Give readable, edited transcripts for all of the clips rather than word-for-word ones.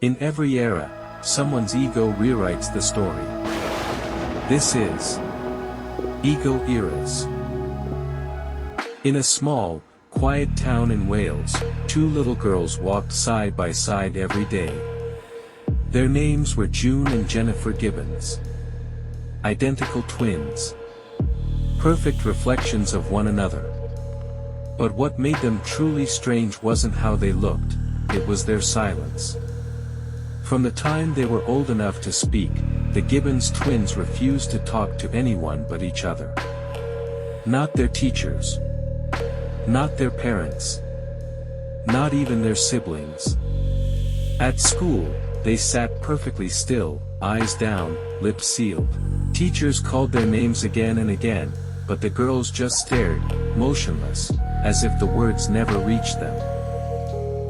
In every era, someone's ego rewrites the story. This is Ego Eras. In a small, quiet town in Wales, two little girls walked side by side every day. Their names were June and Jennifer Gibbons. Identical twins. Perfect reflections of one another. But what made them truly strange wasn't how they looked, it was their silence. From the time they were old enough to speak, the Gibbons twins refused to talk to anyone but each other. Not their teachers. Not their parents. Not even their siblings. At school, they sat perfectly still, eyes down, lips sealed. Teachers called their names again and again, but the girls just stared, motionless, as if the words never reached them.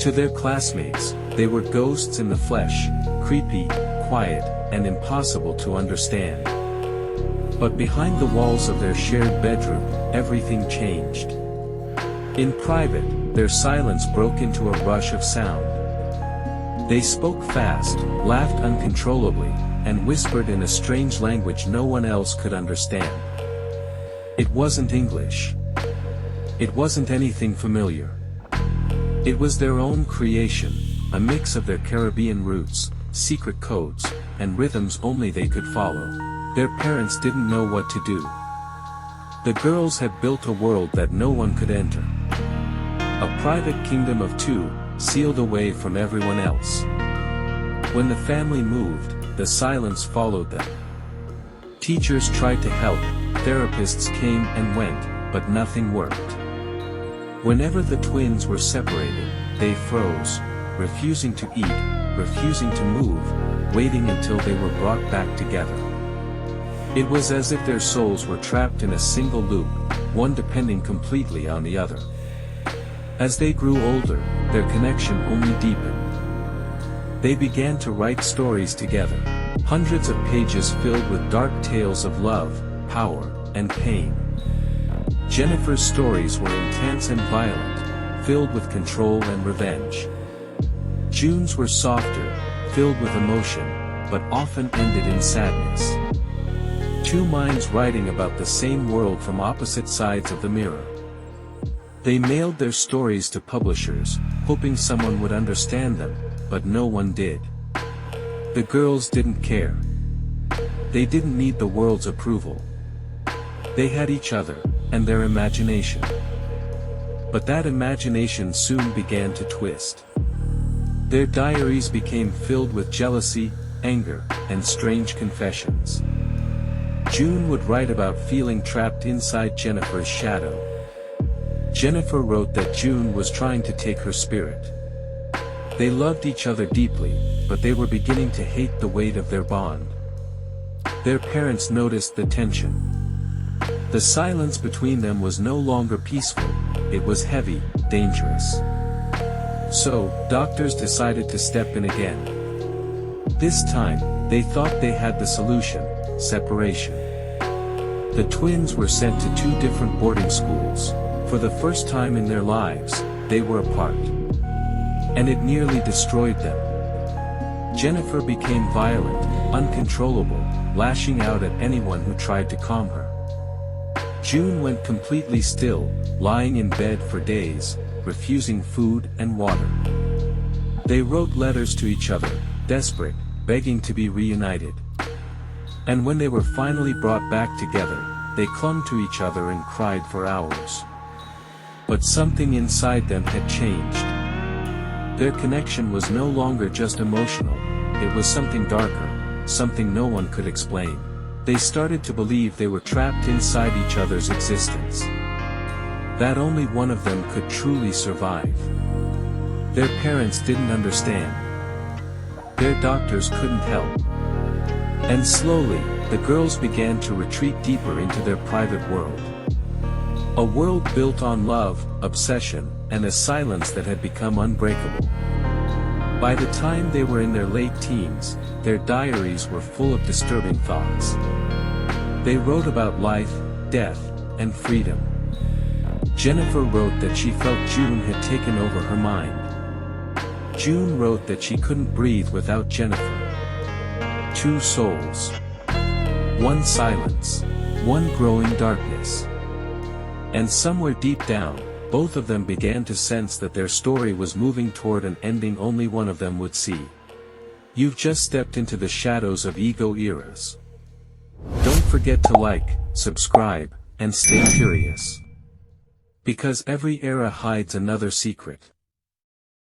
To their classmates, they were ghosts in the flesh, creepy, quiet, and impossible to understand. But behind the walls of their shared bedroom, everything changed. In private, their silence broke into a rush of sound. They spoke fast, laughed uncontrollably, and whispered in a strange language no one else could understand. It wasn't English. It wasn't anything familiar. It was their own creation, a mix of their Caribbean roots, secret codes, and rhythms only they could follow. Their parents didn't know what to do. The girls had built a world that no one could enter. A private kingdom of two, sealed away from everyone else. When the family moved, the silence followed them. Teachers tried to help, therapists came and went, but nothing worked. Whenever the twins were separated, they froze, refusing to eat, refusing to move, waiting until they were brought back together. It was as if their souls were trapped in a single loop, one depending completely on the other. As they grew older, their connection only deepened. They began to write stories together, hundreds of pages filled with dark tales of love, power, and pain. Jennifer's stories were intense and violent, filled with control and revenge. June's were softer, filled with emotion, but often ended in sadness. Two minds writing about the same world from opposite sides of the mirror. They mailed their stories to publishers, hoping someone would understand them, but no one did. The girls didn't care. They didn't need the world's approval. They had each other, and their imagination. But that imagination soon began to twist. Their diaries became filled with jealousy, anger, and strange confessions. June would write about feeling trapped inside Jennifer's shadow. Jennifer wrote that June was trying to take her spirit. They loved each other deeply, but they were beginning to hate the weight of their bond. Their parents noticed the tension. The silence between them was no longer peaceful, it was heavy, dangerous. So, doctors decided to step in again. This time, they thought they had the solution: separation. The twins were sent to two different boarding schools. For the first time in their lives, they were apart. And it nearly destroyed them. Jennifer became violent, uncontrollable, lashing out at anyone who tried to calm her. June went completely still, lying in bed for days, refusing food and water. They wrote letters to each other, desperate, begging to be reunited. And when they were finally brought back together, they clung to each other and cried for hours. But something inside them had changed. Their connection was no longer just emotional, it was something darker, something no one could explain. They started to believe they were trapped inside each other's existence. That only one of them could truly survive. Their parents didn't understand. Their doctors couldn't help. And slowly, the girls began to retreat deeper into their private world. A world built on love, obsession, and a silence that had become unbreakable. By the time they were in their late teens, their diaries were full of disturbing thoughts. They wrote about life, death, and freedom. Jennifer wrote that she felt June had taken over her mind. June wrote that she couldn't breathe without Jennifer. Two souls. One silence. One growing darkness. And somewhere deep down, both of them began to sense that their story was moving toward an ending only one of them would see. You've just stepped into the shadows of Ego Eras. Don't forget to like, subscribe, and stay curious. Because every era hides another secret.